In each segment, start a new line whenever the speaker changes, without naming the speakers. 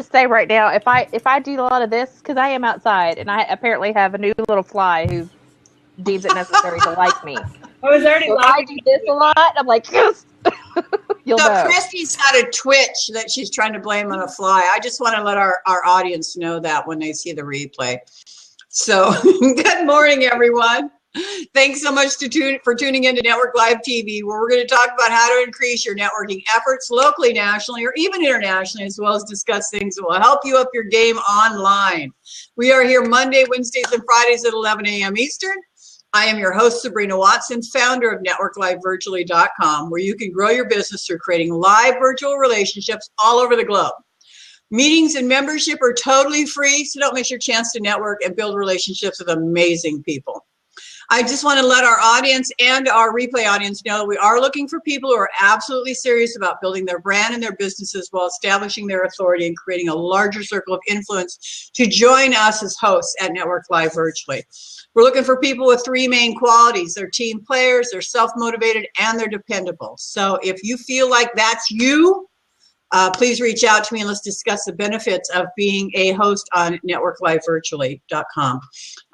just say right now, if I do a lot of this, because I am outside, and I apparently have a new little fly who deems it necessary to like me.
I was already
If I do this a lot, I'm like, yes. You'll know.
Christy's got a twitch that she's trying to blame on a fly. I just want to let our audience know that when they see the replay. So good morning, everyone. Thanks so much for tuning into Network Live TV, where we're going to talk about how to increase your networking efforts locally, nationally, or even internationally, as well as discuss things that will help you up your game online. We are here Monday, Wednesdays, and Fridays at 11 a.m. Eastern. I am your host, Sabrina Watson, founder of NetworkLiveVirtually.com, where you can grow your business through creating live virtual relationships all over the globe. Meetings and membership are totally free, so don't miss your chance to network and build relationships with amazing people. I just want to let our audience and our replay audience know we are looking for people who are absolutely serious about building their brand and their businesses while establishing their authority and creating a larger circle of influence to join us as hosts at Network Live Virtually. We're looking for people with three main qualities. They're team players, they're self-motivated, and they're dependable. So if you feel like that's you, please reach out to me and let's discuss the benefits of being a host on NetworkLiveVirtually.com.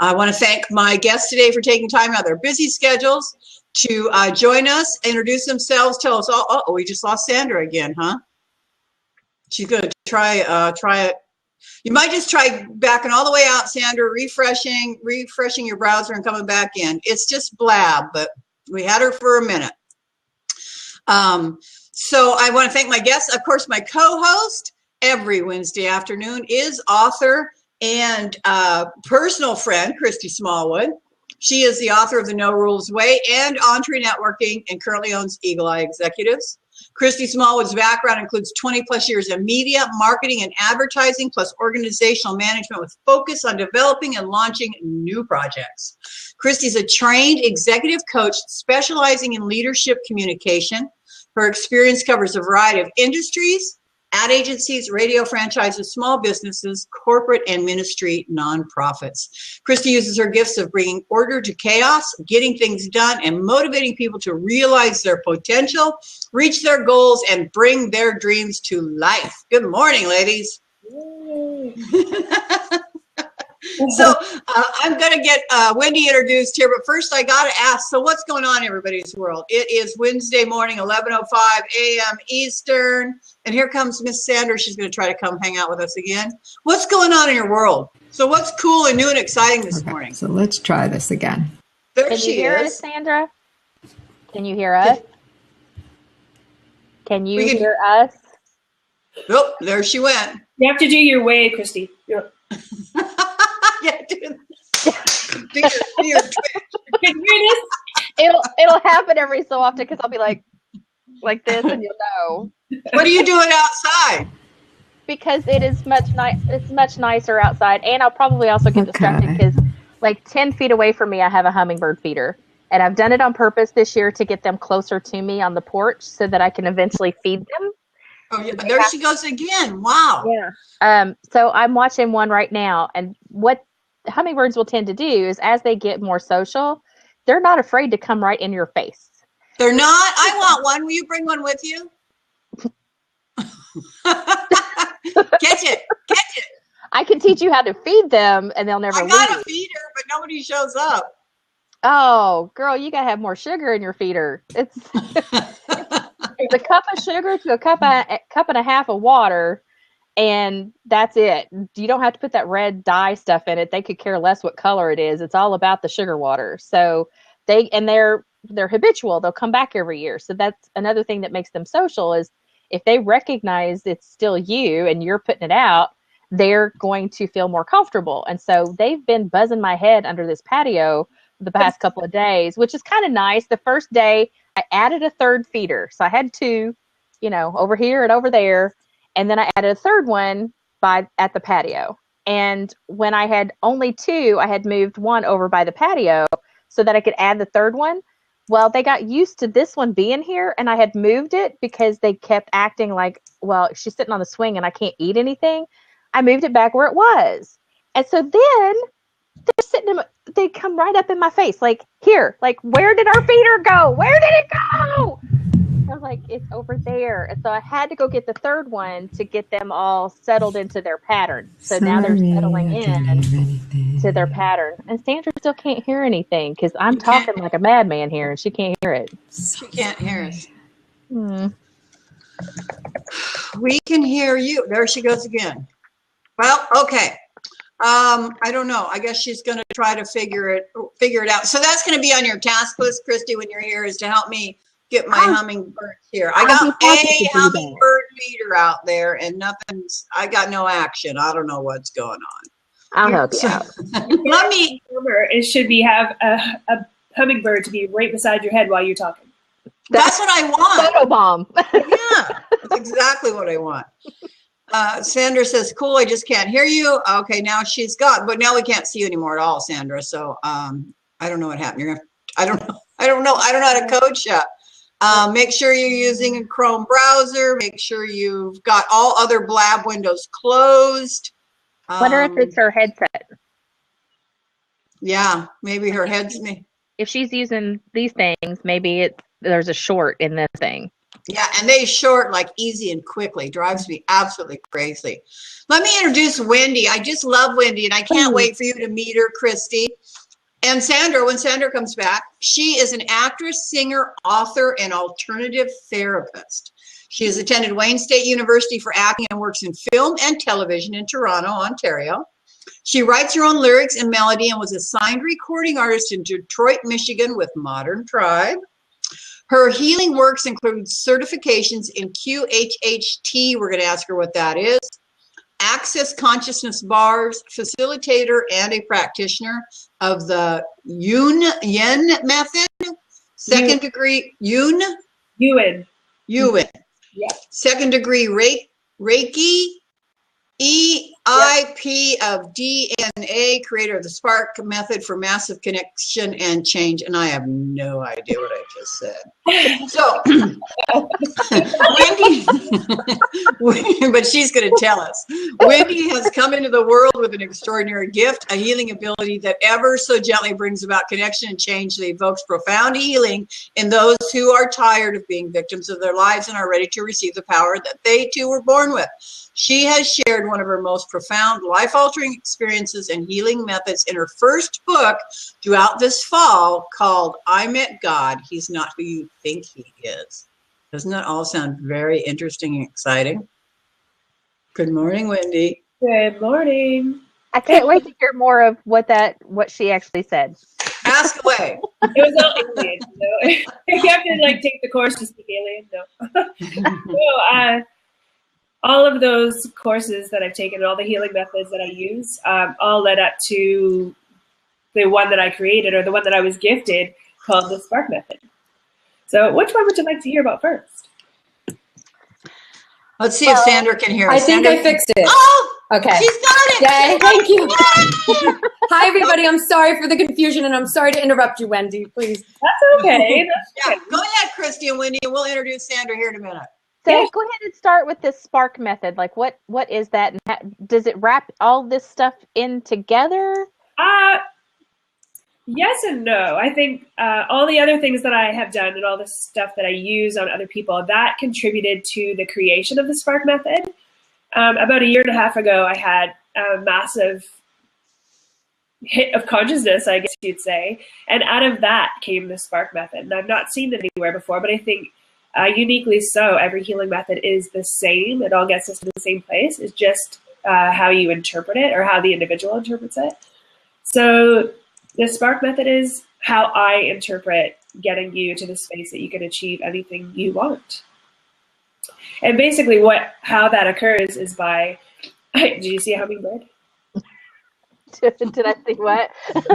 I want to thank my guests today for taking time out of their busy schedules to join us, introduce themselves, tell us all. Oh, we just lost Sandra again, huh? She's going to try it. You might just try backing all the way out, Sandra, refreshing your browser and coming back in. It's just blab, but we had her for a minute. So I want to thank my guests. Of course, my co-host every Wednesday afternoon is author and personal friend, Christy Smallwood. She is the author of The No Rules Way and Entree Networking and currently owns Eagle Eye Executives. Christy Smallwood's background includes 20 plus years in media, marketing, and advertising, plus organizational management with focus on developing and launching new projects. Christy's a trained executive coach specializing in leadership communication. Her experience covers a variety of industries, ad agencies, radio franchises, small businesses, corporate and ministry nonprofits. Christy uses her gifts of bringing order to chaos, getting things done, and motivating people to realize their potential, reach their goals, and bring their dreams to life. Good morning, ladies. So I'm going to get Wendy introduced here, but first I got to ask, so what's going on in everybody's world? It is Wednesday morning, 11:05 a.m. Eastern, and here comes Miss Sandra. She's going to try to come hang out with us again. What's going on in your world? So what's cool and new and exciting this morning?
So let's try this again.
There
Can
she
you hear
is.
us, Sandra? Can you hear us? Can you hear us?
Nope, there she went.
You have to do your way, Christy.
Yeah, do your Twitch.
Can you hear this?
It'll happen every so often because I'll be like this, and you'll know.
What are you doing outside?
Because it's much nicer outside, and I'll probably also get distracted because like 10 feet away from me, I have a hummingbird feeder, and I've done it on purpose this year to get them closer to me on the porch so that I can eventually feed them.
Oh, yeah, there she goes again. Wow.
Yeah. So I'm watching one right now, and what hummingbirds will tend to do is as they get more social, they're not afraid to come right in your face.
They're not? I want one. Will you bring one with you? Catch it.
I can teach you how to feed them, and they'll never leave.
I got a feeder, but nobody shows up.
Oh, girl, you got to have more sugar in your feeder. It's a cup of sugar to a cup and a half of water, and that's it. You don't have to put that red dye stuff in it. They could care less what color it is. It's all about the sugar water. So they're habitual. They'll come back every year. So that's another thing that makes them social is if they recognize it's still you and you're putting it out, they're going to feel more comfortable. And so they've been buzzing my head under this patio the past couple of days, which is kind of nice. The first day I added a third feeder. So I had two, over here and over there. And then I added a third one at the patio. And when I had only two, I had moved one over by the patio so that I could add the third one. Well, they got used to this one being here, and I had moved it because they kept acting like, well, she's sitting on the swing and I can't eat anything. I moved it back where it was. And so then they come right up in my face, like, here, like, where did our feeder go? Where did it go? I was like, it's over there. And so I had to go get the third one to get them all settled into their pattern. So now they're settling in to their pattern. And Sandra still can't hear anything because I'm talking like a madman here and she can't hear it.
She can't hear us.
Hmm.
We can hear you. There she goes again. Well, okay. I don't know. I guess she's going to try to figure it out. So that's going to be on your task list, Christy, when you're here, is to help me get my hummingbirds here. I got a hummingbird feeder out there and I got no action. I don't know what's going on.
I'll help you out.
Let me.
It should be have a hummingbird to be right beside your head while you're talking.
That's what I want.
Photobomb.
Yeah, that's exactly what I want. Sandra says, cool, I just can't hear you. Okay, now she's got, but now we can't see you anymore at all, Sandra. So I don't know what happened. I don't know how to coach you. Make sure you're using a Chrome browser. Make sure you've got all other Blab windows closed.
Wonder if it's her headset.
Yeah, maybe her head's me.
If she's using these things, maybe there's a short in this thing.
Yeah, and they short like easy and quickly. Drives me absolutely crazy. Let me introduce Wendy. I just love Wendy, and I can't wait for you to meet her, Christy. And Sandra, when Sandra comes back, she is an actress, singer, author, and alternative therapist. She has attended Wayne State University for acting and works in film and television in Toronto, Ontario. She writes her own lyrics and melody and was a signed recording artist in Detroit, Michigan with Modern Tribe. Her healing works include certifications in QHHT, we're going to ask her what that is, Access Consciousness Bars, facilitator and a practitioner of the Yin method, second degree Yun.
Yeah.
Second degree Reiki, EIP of DNA, creator of the Spark method for massive connection and change. And I have no idea what I just said. So, Wendy, but she's going to tell us. Wendy has come into the world with an extraordinary gift, a healing ability that ever so gently brings about connection and change that evokes profound healing in those who are tired of being victims of their lives and are ready to receive the power that they too were born with. She has shared one of her most profound life-altering experiences and healing methods in her first book throughout this fall called I Met God, He's Not Who You Think He Is. Doesn't that all sound very interesting and exciting? Good morning, Wendy.
Good morning.
I can't wait to hear more of what she actually said.
Ask away.
It was all alien. So you have to take the course to speak alien. No. All of those courses that I've taken, all the healing methods that I use, all led up to the one that I created or the one that I was gifted called the Spark Method. So which one would you like to hear about first?
Let's see if Sandra can hear us.
I think
Sandra?
I fixed it.
Oh,
okay.
She's got it.
Yay, thank you. Hi, everybody. I'm sorry for the confusion, and I'm sorry to interrupt you, Wendy. Please.
That's okay.
Yeah, go ahead, Christy and Wendy, and we'll introduce Sandra here in a minute.
So go ahead and start with this Spark method. Like, what is that? And does it wrap all this stuff in together?
Yes and no. I think all the other things that I have done and all the stuff that I use on other people, that contributed to the creation of the Spark method. About a year and a half ago, I had a massive hit of consciousness, I guess you'd say. And out of that came the Spark method. And I've not seen it anywhere before, but I think uniquely so, every healing method is the same. It all gets us to the same place. It's just how you interpret it or how the individual interprets it. So the Spark method is how I interpret getting you to the space that you can achieve anything you want. And basically how that occurs is by, did you see a hummingbird?
Did I see what?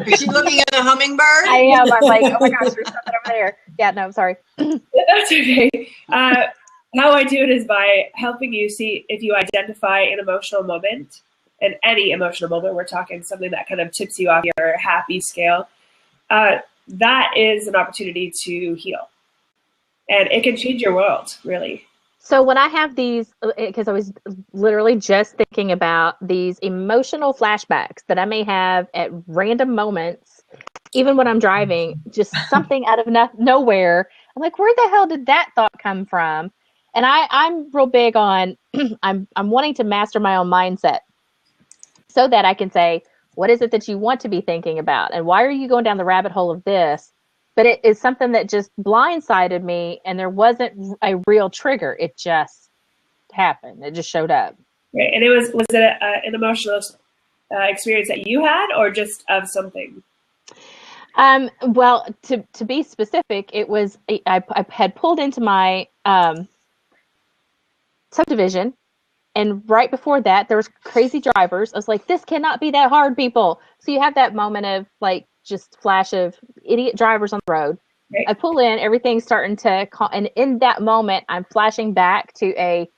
Is she looking at a hummingbird?
I am. I'm like, oh my gosh, there's something over there. Yeah, no, I'm sorry.
That's okay. How I do it is by helping you see if you identify an emotional moment, and any emotional moment, we're talking something that kind of tips you off your happy scale, that is an opportunity to heal. And it can change your world, really.
So when I have these, because I was literally just thinking about these emotional flashbacks that I may have at random moments, even when I'm driving, just something out of nowhere, I'm like, where the hell did that thought come from? And I'm real big on I'm wanting to master my own mindset so that I can say, what is it that you want to be thinking about? And why are you going down the rabbit hole of this? But it is something that just blindsided me, and there wasn't a real trigger. It just happened. It just showed up.
Right. And was it an emotional experience that you had, or just of something?
Well, to be specific, it was I had pulled into my subdivision, and right before that, there was crazy drivers. I was like, this cannot be that hard, people. So you have that moment of like just flash of idiot drivers on the road.
Right.
I pull in, everything's starting to and in that moment, I'm flashing back to a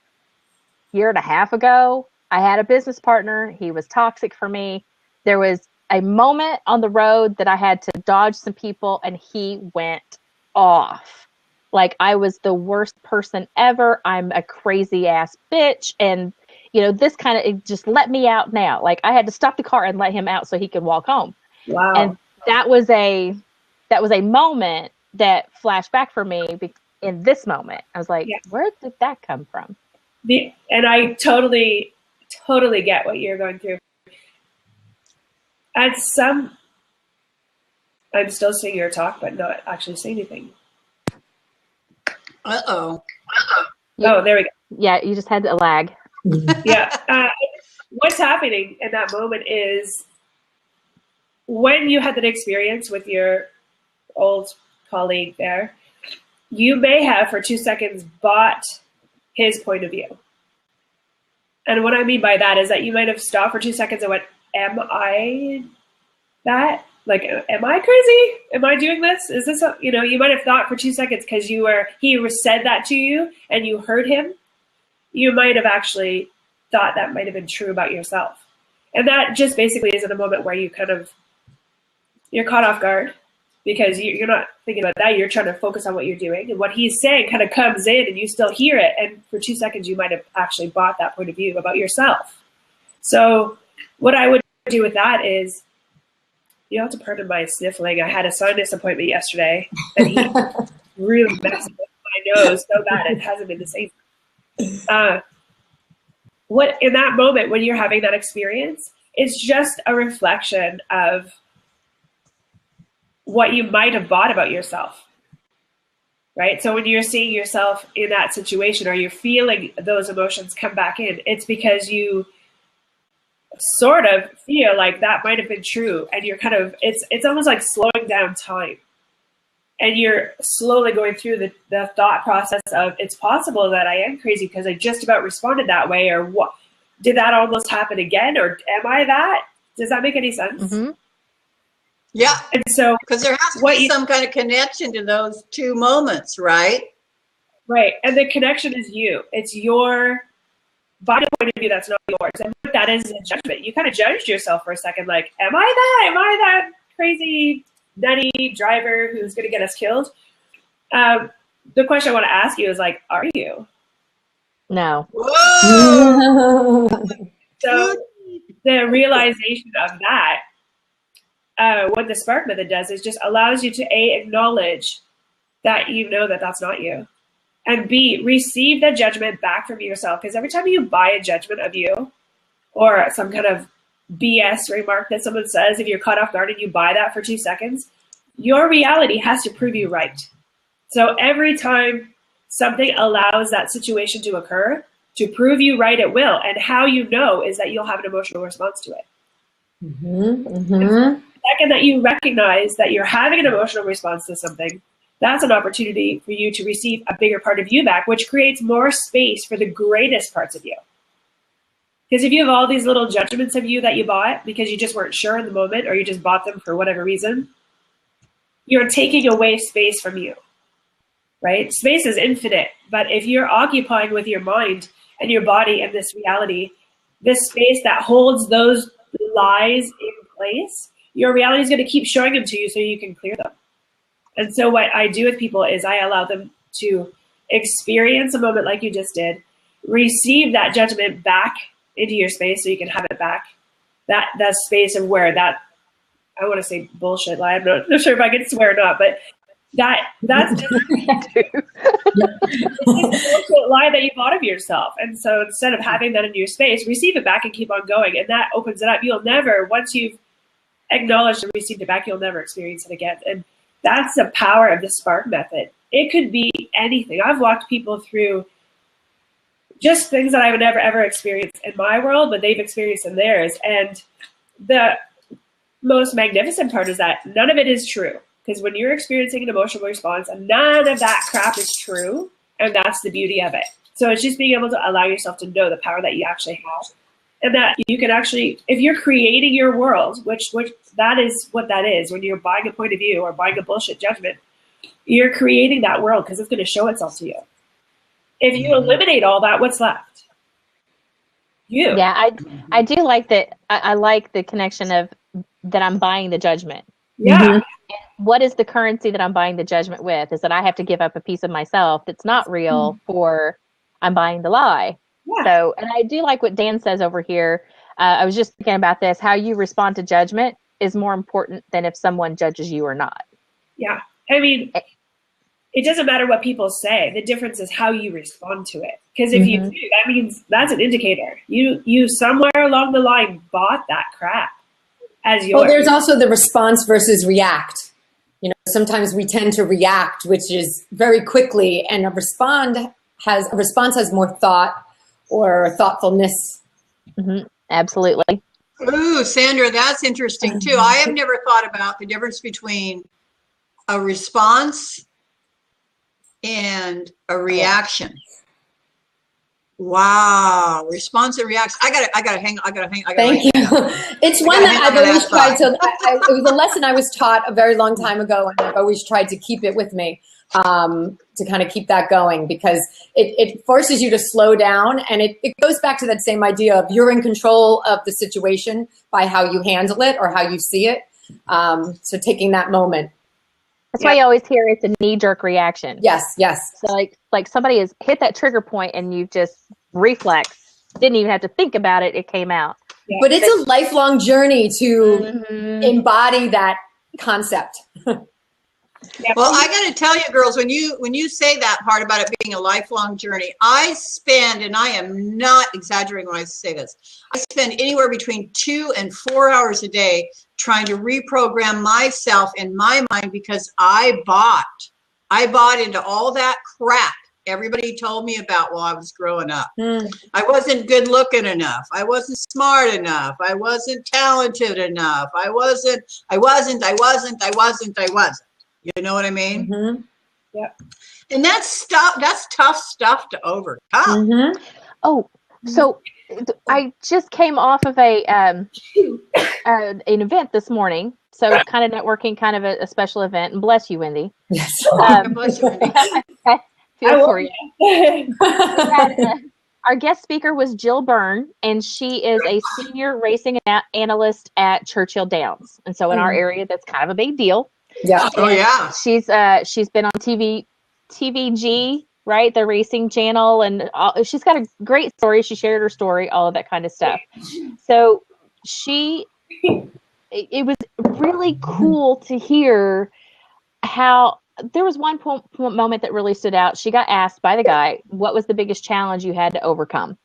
year and a half ago. I had a business partner. He was toxic for me. There was a moment on the road that I had to dodge some people, and he went off. Like I was the worst person ever. I'm a crazy ass bitch. And, this kind of, it just let me out now. Like I had to stop the car and let him out so he could walk home.
Wow.
And that was a moment that flashed back for me in this moment. I was like, where did that come from?
And I totally get what you're going through. I'm still seeing your talk, but not actually saying anything.
Uh-oh.
Oh, there we go.
Yeah, you just had a lag.
Yeah. What's happening in that moment is when you had that experience with your old colleague there, you may have for 2 seconds bought his point of view. And what I mean by that is that you might have stopped for 2 seconds and went, am I that? Like, am I crazy? Am I doing this? Is this, you might have thought for 2 seconds because he said that to you and you heard him. You might have actually thought that might have been true about yourself. And that just basically is in a moment where you're caught off guard because you're not thinking about that. You're trying to focus on what you're doing. And what he's saying kind of comes in and you still hear it. And for 2 seconds, you might have actually bought that point of view about yourself. So what I would do with that is, you have to pardon my sniffling. I had a sinus appointment yesterday, and he really messed with my nose so bad it hasn't been the same. What in that moment when you're having that experience, it's just a reflection of what you might have bought about yourself, right? So when you're seeing yourself in that situation or you're feeling those emotions come back in, it's because you sort of feel like that might have been true, and you're kind of it's almost like slowing down time, and you're slowly going through the thought process of, it's possible that I am crazy because I just about responded that way, or what did that almost happen again, or am I that? Does that make any sense?
Mm-hmm.
Yeah.
And so
because there has to be some kind of connection to those two moments, right?
Right. And the connection is you. It's your body point of view that's not yours. And that is a judgment. You kind of judged yourself for a second, like, am I that? Am I that crazy, nutty driver who's going to get us killed? The question I want to ask you is, like, are you?
No.
Whoa!
So the realization of that, what the Spark Method does is just allows you to A, acknowledge that you know that that's not you, and B, receive the judgment back from yourself. Because every time you buy a judgment of you or some kind of BS remark that someone says, if you're caught off guard and you buy that for 2 seconds, your reality has to prove you right. So every time something allows that situation to occur, to prove you right, it will. And how you know is that you'll have an emotional response to it.
Mm-hmm. Mm-hmm.
The second that you recognize that you're having an emotional response to something, that's an opportunity for you to receive a bigger part of you back, which creates more space for the greatest parts of you. Because if you have all these little judgments of you that you bought because you just weren't sure in the moment, or you just bought them for whatever reason, you're taking away space from you, right? Space is infinite, but if you're occupying with your mind and your body and this reality, this space that holds those lies in place, your reality is going to keep showing them to you so you can clear them. And so what I do with people is I allow them to experience a moment like you just did, receive that judgment back into your space so you can have it back. That space of where that, I want to say bullshit lie, I'm not sure if I can swear or not, but That's it's a bullshit lie that you bought of yourself. And so instead of having that in your space, receive it back and keep on going. And that opens it up. You'll never, once you've acknowledged and received it back, you'll never experience it again. And that's the power of the Spark method. It could be anything. I've walked people through just things that I would never ever experience in my world, but they've experienced in theirs. And the most magnificent part is that none of it is true. Because when you're experiencing an emotional response, none of that crap is true. And that's the beauty of it. So it's just being able to allow yourself to know the power that you actually have. And that you can actually, if you're creating your world, which that is what that is, when you're buying a point of view or buying a bullshit judgment, you're creating that world because it's going to show itself to you. If you eliminate all that, what's left? You.
Yeah, I do like that. I like the connection of that I'm buying the judgment.
Yeah.
Mm-hmm. What is the currency that I'm buying the judgment with? Is that I have to give up a piece of myself that's not real for I'm buying the lie.
Yeah.
So, and I do like what Dan says over here. I was just thinking about this. How you respond to judgment is more important than if someone judges you or not.
Yeah. I mean, it doesn't matter what people say. The difference is how you respond to it. Because if you do, that means that's an indicator. You somewhere along the line bought that crap as yours.
Well, there's also the response versus react. You know, sometimes we tend to react, which is very quickly, and a response has more thought or thoughtfulness.
Mm-hmm. Absolutely.
Ooh, Sandra, that's interesting too. I have never thought about the difference between a response and a reaction. Wow, response and reaction. I gotta hang.
Thank you. It's one that I've always tried to. It was a lesson I was taught a very long time ago, and I've always tried to keep it with me to kind of keep that going, because it forces you to slow down, and it goes back to that same idea of you're in control of the situation by how you handle it or how you see it. So taking that moment.
That's why you always hear it's a knee-jerk reaction.
Yes, yes.
So like somebody has hit that trigger point and you just reflex. Didn't even have to think about it. It came out.
Yeah.
But it's a lifelong journey to embody that concept.
Well, I got to tell you, girls, when you say that part about it being a lifelong journey, I spend, and I am not exaggerating when I say this, I spend anywhere between 2 and 4 hours a day trying to reprogram myself in my mind, because I bought into all that crap everybody told me about while I was growing up. I wasn't good looking enough. I wasn't smart enough. I wasn't talented enough. I wasn't. You know what I mean?
Mm-hmm.
Yeah.
And that's tough stuff to overcome.
Mm-hmm.
Oh, so I just came off of an event this morning. So kind of networking, kind of a special event. And bless you, Wendy.
Yes.
Bless you, Wendy.
Feel for you. Our guest speaker was Jill Byrne, and she is a senior racing analyst at Churchill Downs. And so in our area, that's kind of a big deal.
Yeah.
Oh yeah.
She's been on TVG, right? The racing channel, and she's got a great story. She shared her story, all of that kind of stuff. So it was really cool to hear how there was one moment that really stood out. She got asked by the guy, "What was the biggest challenge you had to overcome?"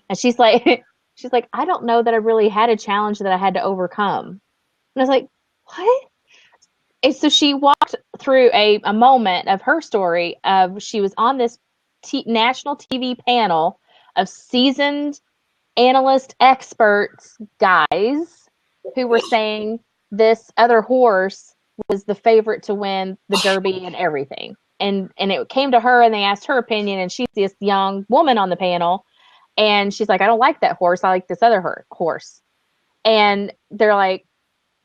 And she's like, "I don't know that I really had a challenge that I had to overcome." And I was like, "What?" And so she walked through a moment of her story of she was on this national TV panel of seasoned analyst experts guys who were saying this other horse was the favorite to win the Derby and everything. And it came to her and they asked her opinion, and she's this young woman on the panel. And she's like, "I don't like that horse. I like this other horse." And they're like,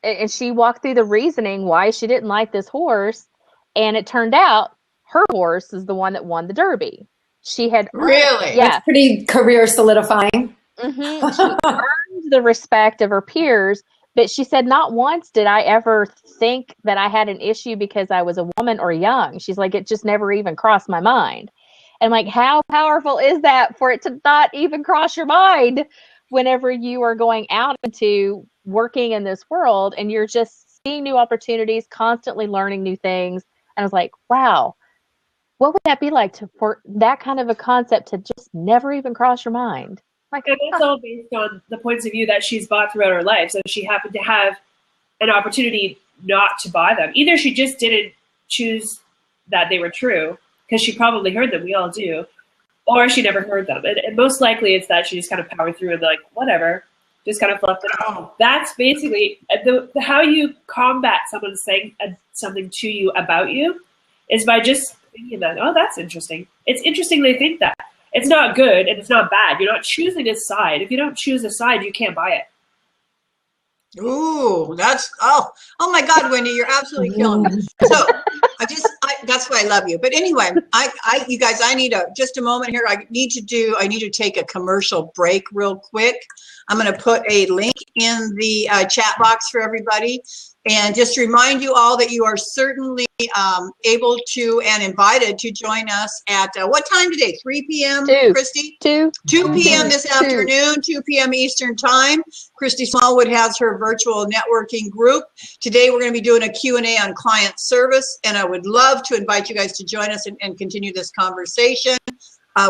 and she walked through the reasoning why she didn't like this horse. And it turned out her horse is the one that won the Derby. She had
Really?
Yeah.
That's pretty career solidifying.
Mm-hmm. She earned the respect of her peers, but she said, "Not once did I ever think that I had an issue because I was a woman or young." She's like, "It just never even crossed my mind." And like, how powerful is that for it to not even cross your mind whenever you are going out into working in this world and you're just seeing new opportunities, constantly learning new things. And I was like, wow, what would that be like for that kind of a concept to just never even cross your mind? Like,
and that's all based on the points of view that she's bought throughout her life. So she happened to have an opportunity not to buy them. Either she just didn't choose that they were true, because she probably heard them, we all do, or she never heard them. And most likely it's that she just kind of powered through and like, whatever, just kind of fluffed it off. That's basically how you combat someone saying something to you about you is by just thinking that, oh, that's interesting. It's interesting they think that. It's not good and it's not bad. You're not choosing a side. If you don't choose a side, you can't buy it.
Ooh, oh my God, Wendy, you're absolutely killing me. So that's why I love you. But anyway, you guys, I need just a moment here. I need to take a commercial break real quick. I'm going to put a link in the chat box for everybody. And just remind you all that you are certainly able to and invited to join us at what time today? 3 p.m., Christy? 2 p.m. this afternoon, 2 p.m. Eastern Time. Christy Smallwood has her virtual networking group. Today we're going to be doing a Q&A on client service, and I would love to invite you guys to join us and continue this conversation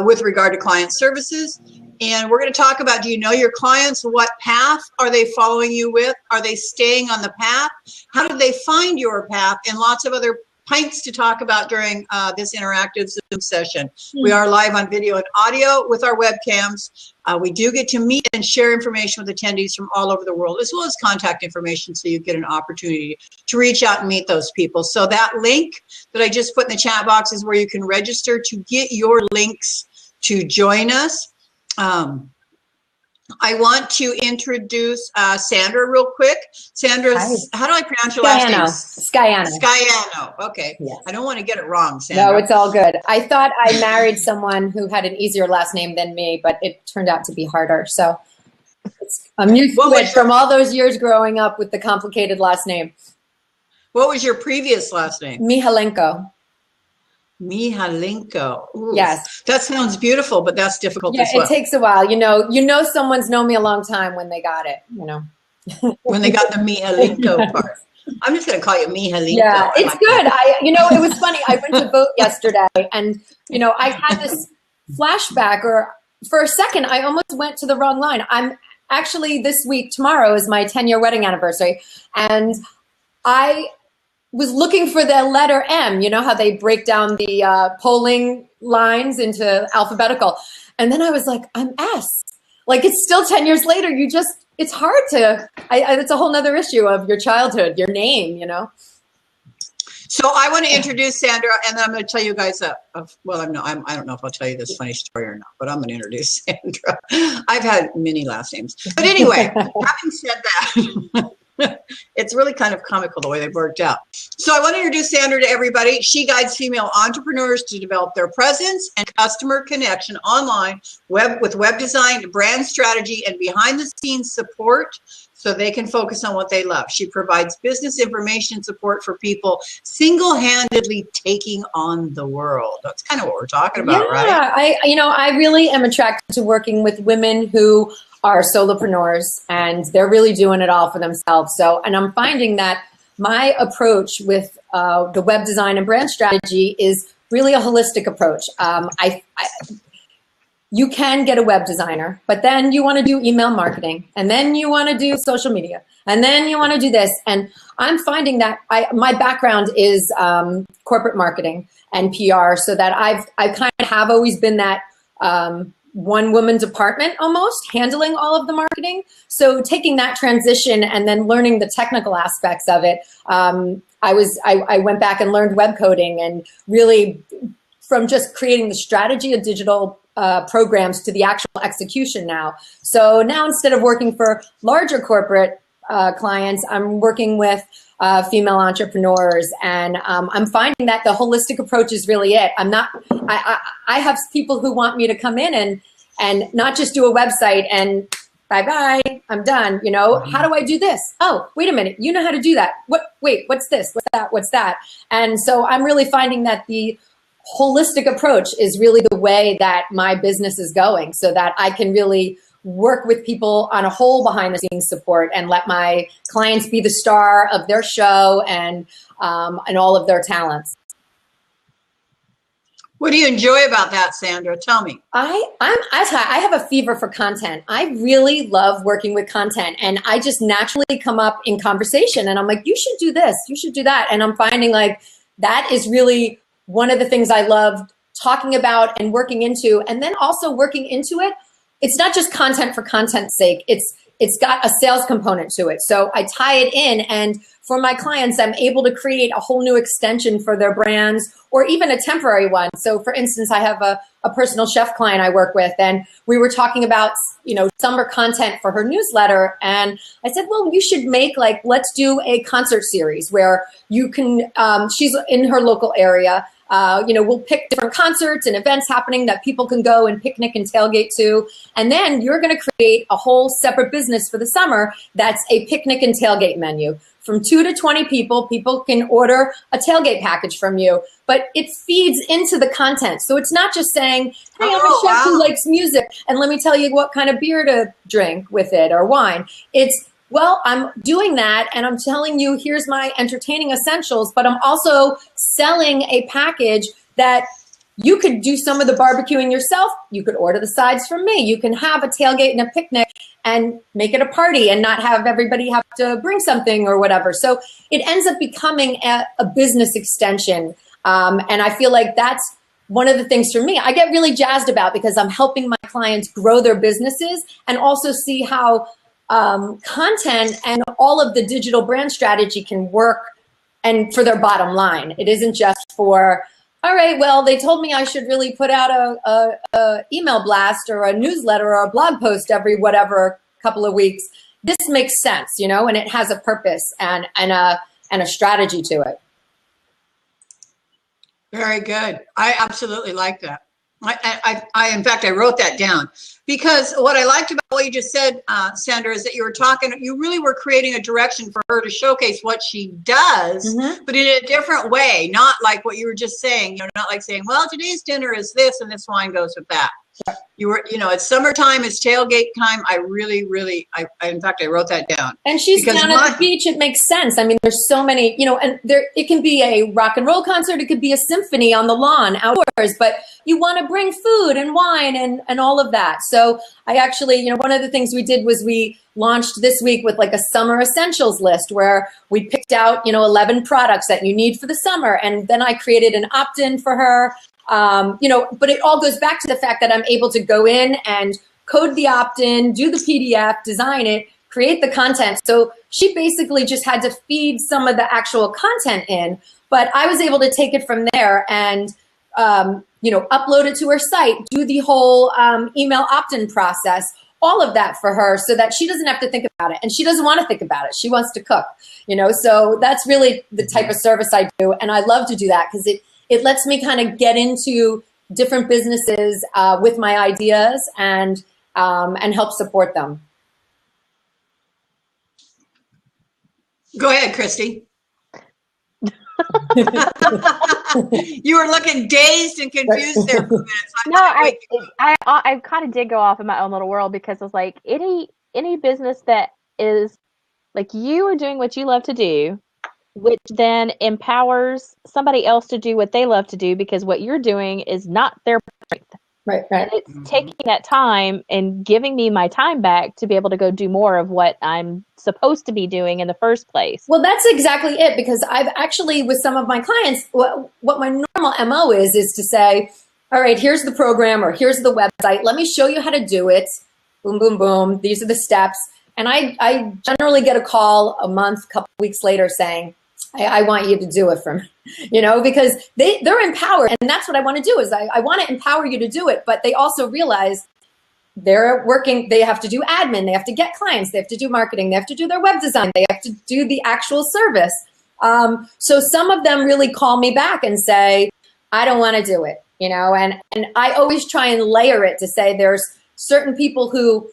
with regard to client services. And we're going to talk about, do you know your clients? What path are they following you with? Are they staying on the path? How did they find your path? And lots of other points to talk about during this interactive Zoom session. We are live on video and audio with our webcams. We do get to meet and share information with attendees from all over the world, as well as contact information, so you get an opportunity to reach out and meet those people. So that link that I just put in the chat box is where you can register to get your links to join us. I want to introduce Sandra real quick. Sandra's, how do I pronounce your last name? Scaiano. Okay. Yes. I don't want to get it wrong, Sandra.
No, it's all good. I thought I married someone who had an easier last name than me, but it turned out to be harder. So I'm used to it from all those years growing up with the complicated last name.
What was your previous last name?
Mihalenko.
Mihalenko. Ooh,
yes.
That sounds beautiful, but that's difficult as well.
It takes a while. You know someone's known me a long time when they got it,
when they got the Mihalenko part. I'm just going to call you Mihalenko.
Yeah, it's good. It was funny. I went to vote yesterday, and, I had this flashback, or for a second, I almost went to the wrong line. I'm actually, tomorrow is my 10-year wedding anniversary, and I was looking for the letter M. You know how they break down the polling lines into alphabetical. And then I was like, I'm S. Like, it's still 10 years later. It's hard to, it's a whole nother issue of your childhood, your name,
So I want to introduce Sandra, and then I'm going to tell you guys I don't know if I'll tell you this funny story or not, but I'm going to introduce Sandra. I've had many last names. But anyway, having said that, it's really kind of comical the way they've worked out. So I want to introduce Sandra to everybody. She guides female entrepreneurs to develop their presence and customer connection online, with web design, brand strategy, and behind-the-scenes support, so they can focus on what they love. She provides business information support for people single-handedly taking on the world. That's kind of what we're talking about, right?
Yeah, I really am attracted to working with women who are solopreneurs, and they're really doing it all for themselves. And I'm finding that my approach with the web design and brand strategy is really a holistic approach. You can get a web designer, but then you want to do email marketing, and then you want to do social media, and then you want to do this. And I'm finding that my background is corporate marketing and PR, so that I kind of have always been that one woman department almost, handling all of the marketing. So taking that transition and then learning the technical aspects of it, I went back and learned web coding, and really from just creating the strategy of digital programs to the actual execution now. So now, instead of working for larger corporate clients, I'm working with female entrepreneurs, and I'm finding that the holistic approach is really it. I have people who want me to come in and not just do a website and bye-bye, I'm done. How do I do this? Oh, wait a minute. You know how to do that. Wait, what's this? What's that? What's that? And so I'm really finding that the holistic approach is really the way that my business is going, so that I can really work with people on a whole behind the scenes support and let my clients be the star of their show and all of their talents.
What do you enjoy about that, Sandra? Tell me.
I have a fever for content. I really love working with content, and I just naturally come up in conversation, and I'm like, you should do this, you should do that. And I'm finding like that is really one of the things I love talking about and working into. And then also working into it, it's not just content for content's sake. It's got a sales component to it. So I tie it in, and for my clients, I'm able to create a whole new extension for their brands, or even a temporary one. So for instance, I have a personal chef client I work with, and we were talking about, summer content for her newsletter. And I said, well, you should make let's do a concert series where you can, she's in her local area. We'll pick different concerts and events happening that people can go and picnic and tailgate to. And then you're going to create a whole separate business for the summer that's a picnic and tailgate menu. From 2 to 20 people can order a tailgate package from you, but it feeds into the content. So it's not just saying, hey, I'm a chef who likes music, and let me tell you what kind of beer to drink with it or wine. It's, well, I'm doing that, and I'm telling you, here's my entertaining essentials, but I'm also selling a package that you could do some of the barbecuing yourself. You could order the sides from me. You can have a tailgate and a picnic and make it a party and not have everybody have to bring something or whatever. So it ends up becoming a business extension. And I feel like that's one of the things for me I get really jazzed about, because I'm helping my clients grow their businesses and also see how content and all of the digital brand strategy can work and for their bottom line. It isn't just for, all right, well, they told me I should really put out a email blast or a newsletter or a blog post every whatever couple of weeks. This makes sense, and it has a purpose and a strategy to it.
Very good. I absolutely like that. In fact, I wrote that down, because what I liked about what you just said, Sandra, is that you really were creating a direction for her to showcase what she does, but in a different way, not like what you were just saying, not like saying, well, today's dinner is this and this wine goes with that. You were, it's summertime, it's tailgate time. I really, in fact, I wrote that down.
And she's down at the beach. It makes sense. I mean, there's so many, and it can be a rock and roll concert. It could be a symphony on the lawn outdoors, but you want to bring food and wine and all of that. So I actually, one of the things we did was we launched this week with a summer essentials list where we picked out, 11 products that you need for the summer. And then I created an opt-in for her. But it all goes back to the fact that I'm able to go in and code the opt-in, do the PDF, design it, create the content. So she basically just had to feed some of the actual content in, but I was able to take it from there and, upload it to her site, do the whole email opt-in process, all of that for her so that she doesn't have to think about it. And she doesn't want to think about it. She wants to cook, so that's really the type of service I do. And I love to do that because it lets me kind of get into different businesses with my ideas and help support them.
Go ahead, Christy. You were looking dazed and confused there for a minute.
I kind of did go off in my own little world, because I was like, any business that is like you are doing what you love to do, which then empowers somebody else to do what they love to do, because what you're doing is not their strength.
Right.
And it's taking that time and giving me my time back to be able to go do more of what I'm supposed to be doing in the first place.
Well, that's exactly it, because I've actually, with some of my clients, what my normal MO is to say, all right, here's the program or here's the website. Let me show you how to do it. Boom, boom, boom. These are the steps. And I generally get a call a month, couple weeks later saying, I want you to do it for me, because they're empowered. And that's what I want to do is I want to empower you to do it. But they also realize they're working, they have to do admin, they have to get clients, they have to do marketing, they have to do their web design, they have to do the actual service. So some of them really call me back and say, I don't want to do it, and I always try and layer it to say there's certain people who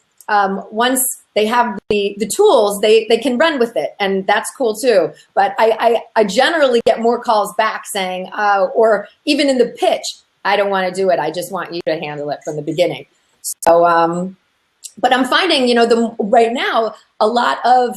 once they have the tools, they can run with it, and that's cool too. But I generally get more calls back saying, or even in the pitch, I don't want to do it. I just want you to handle it from the beginning. So, but I'm finding, right now, a lot of,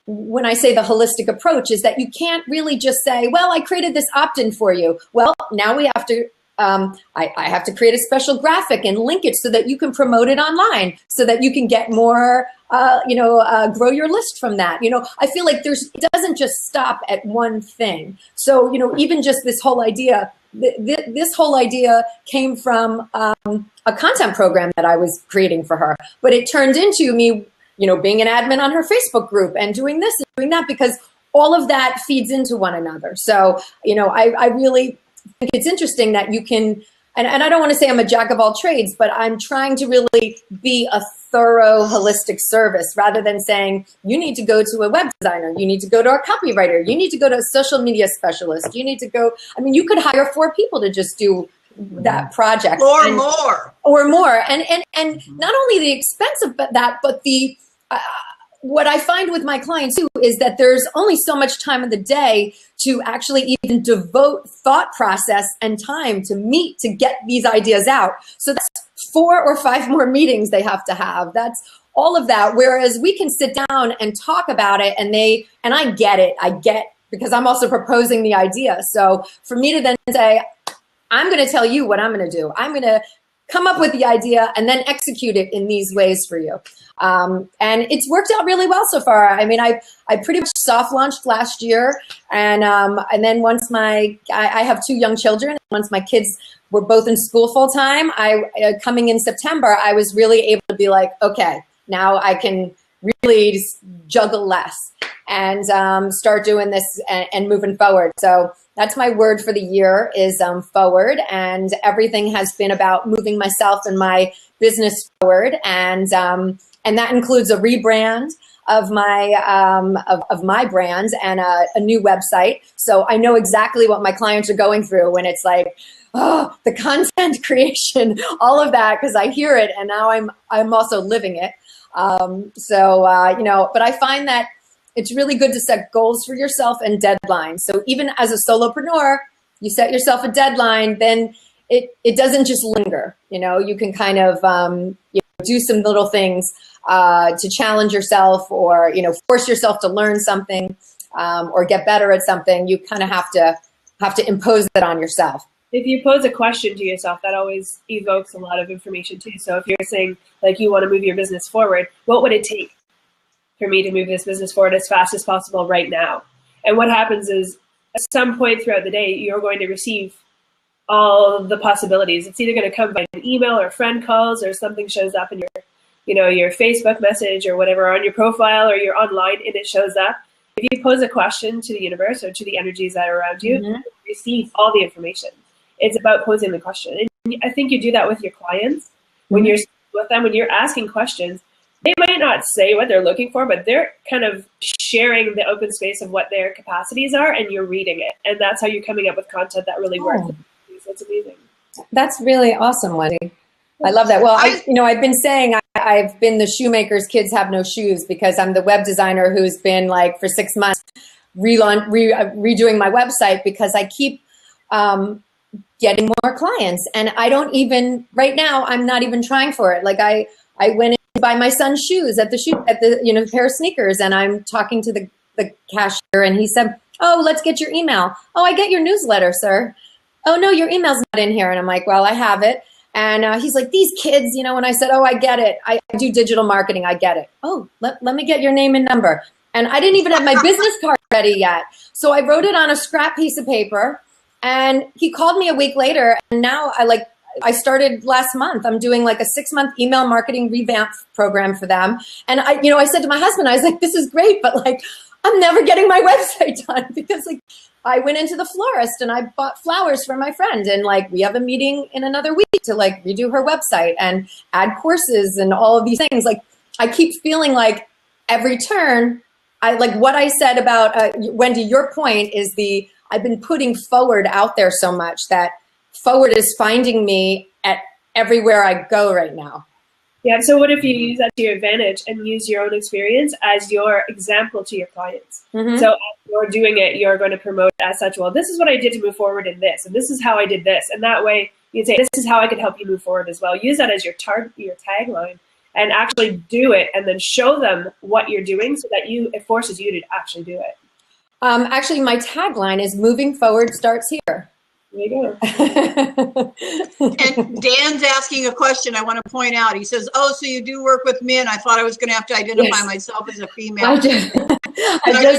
when I say the holistic approach is that you can't really just say, well, I created this opt-in for you. Well, now we have to I have to create a special graphic and link it so that you can promote it online, so that you can get more, grow your list from that. I feel like it doesn't just stop at one thing. So, even just this whole idea, this whole idea came from a content program that I was creating for her, but it turned into me, being an admin on her Facebook group and doing this and doing that, because all of that feeds into one another. So, I really think it's interesting that you can, and I don't want to say I'm a jack of all trades, but I'm trying to really be a thorough, holistic service, rather than saying, you need to go to a web designer, you need to go to a copywriter, you need to go to a social media specialist, you need to go, you could hire 4 people to just do that project.
Or more.
Or more. And not only the expense of that, but the, what I find with my clients too is that there's only so much time of the day to actually even devote thought process and time to meet to get these ideas out. So that's 4 or 5 more meetings they have to have. That's all of that. Whereas we can sit down and talk about it, and I get it. Because I'm also proposing the idea. So for me to then say, I'm going to tell you what I'm going to do. I'm going to come up with the idea and then execute it in these ways for you. And it's worked out really well so far. I pretty much soft launched last year. And then once I have 2 young children, once my kids were both in school full time, coming in September, I was really able to be like, okay, now I can really just juggle less and start doing this and moving forward. So that's my word for the year is forward, and everything has been about moving myself and my business forward, and that includes a rebrand of my brand and a new website. So I know exactly what my clients are going through when it's like, oh, the content creation, all of that, because I hear it and now I'm also living it. But I find that it's really good to set goals for yourself and deadlines. So even as a solopreneur, you set yourself a deadline, then it doesn't just linger. You can kind of do some little things to challenge yourself, or force yourself to learn something or get better at something. You kind of have to impose that on yourself.
If you pose a question to yourself, that always evokes a lot of information too. So if you're saying like you want to move your business forward, what would it take for me to move this business forward as fast as possible right now? And what happens is at some point throughout the day, you're going to receive all the possibilities. It's either going to come by an email or friend calls, or something shows up in your Facebook message or whatever on your profile, or you're online and it shows up. If you pose a question to the universe or to the energies that are around you, you receive all the information. It's about posing the question. And I think you do that with your clients when you're with them, when you're asking questions. They might not say what they're looking for, but they're kind of sharing the open space of what their capacities are, and you're reading it. And that's how you're coming up with content that really works. That's amazing.
That's really awesome, Wendy. I love that. Well, I've been saying I've been the shoemaker's kids have no shoes, because I'm the web designer who's been like for 6 months redoing my website, because I keep getting more clients, and I don't even right now. I'm not even trying for it. Like I went in to buy my son's shoes at the pair of sneakers, and I'm talking to the cashier, and he said, "Oh, let's get your email." "Oh, I get your newsletter, sir." "Oh no, your email's not in here." And I'm like, "Well, I have it." And he's like, "These kids, when I said, 'Oh, I get it. I do digital marketing. I get it.'" "Oh, let me get your name and number." And I didn't even have my business card ready yet. So I wrote it on a scrap piece of paper, and he called me a week later. And now I started last month. I'm doing like a 6-month email marketing revamp program for them. And I said to my husband, I was like, "This is great, but like, I'm never getting my website done," because like I went into the florist and I bought flowers for my friend, and like we have a meeting in another week to like redo her website and add courses and all of these things. Like I keep feeling like every turn, I like what I said about Wendy, your point is I've been putting forward out there so much that forward is finding me at everywhere I go right now.
Yeah, so what if you use that to your advantage and use your own experience as your example to your clients? So as you're doing it, you're going to promote it as such, well, this is what I did to move forward in this, and this is how I did this. And that way you can say, this is how I could help you move forward as well. Use that as your tagline, and actually do it, and then show them what you're doing so that it forces you to actually do it.
Actually, my tagline is "Moving forward starts here."
There you go.
And Dan's asking a question I want to point out. He says, oh, so you do work with men. I thought I was going to have to identify
Yes.
myself as a female.
I just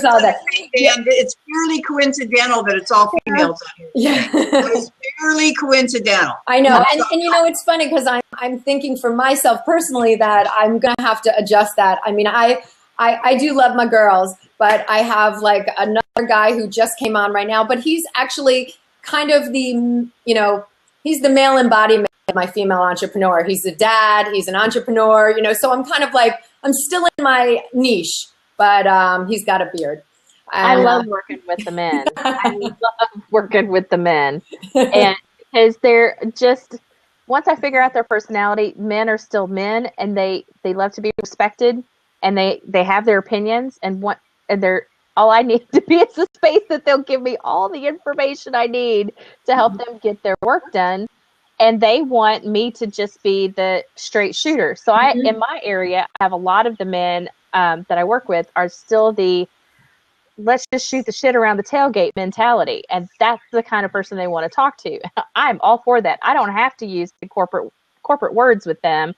saw that.
Dan, it's purely coincidental that it's all females on here.
Yeah.
It's purely coincidental.
I know. And you know, it's funny because I'm thinking for myself personally that I'm going to have to adjust that. I mean, I do love my girls, but I have like another guy who just came on right now, but he's actually kind of the, you know, he's the male embodiment of my female entrepreneur. He's a dad, he's an entrepreneur, you know, so I'm kind of like, I'm still in my niche, but he's got a beard.
I love working with the men. I love working with the men. And because they're just, once I figure out their personality, men are still men, and they love to be respected, and they have their opinions, and they're, all I need to be is a space that they'll give me all the information I need to help them get their work done. And they want me to just be the straight shooter. So in my area, I have a lot of the men that I work with are still the, let's just shoot the shit around the tailgate mentality. And that's the kind of person they want to talk to. I'm all for that. I don't have to use the corporate words with them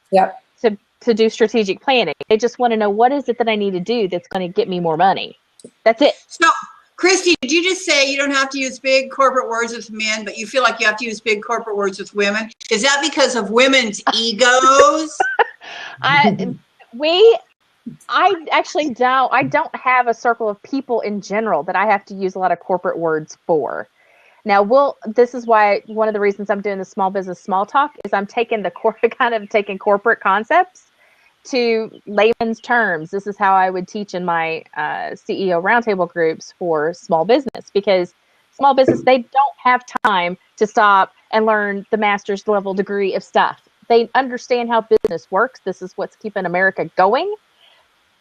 to do strategic planning. They just want to know, what is it that I need to do that's going to get me more money? That's it.
So, Christy, did you just say you don't have to use big corporate words with men, but you feel like you have to use big corporate words with women? Is that because of women's egos?
I actually don't. I don't have a circle of people in general that I have to use a lot of corporate words for. Now, this is why one of the reasons I'm doing the small business small talk is I'm taking taking corporate concepts to layman's terms. This is how I would teach in my CEO roundtable groups for small business, because small business, they don't have time to stop and learn the master's level degree of stuff. They understand how business works. This is what's keeping America going,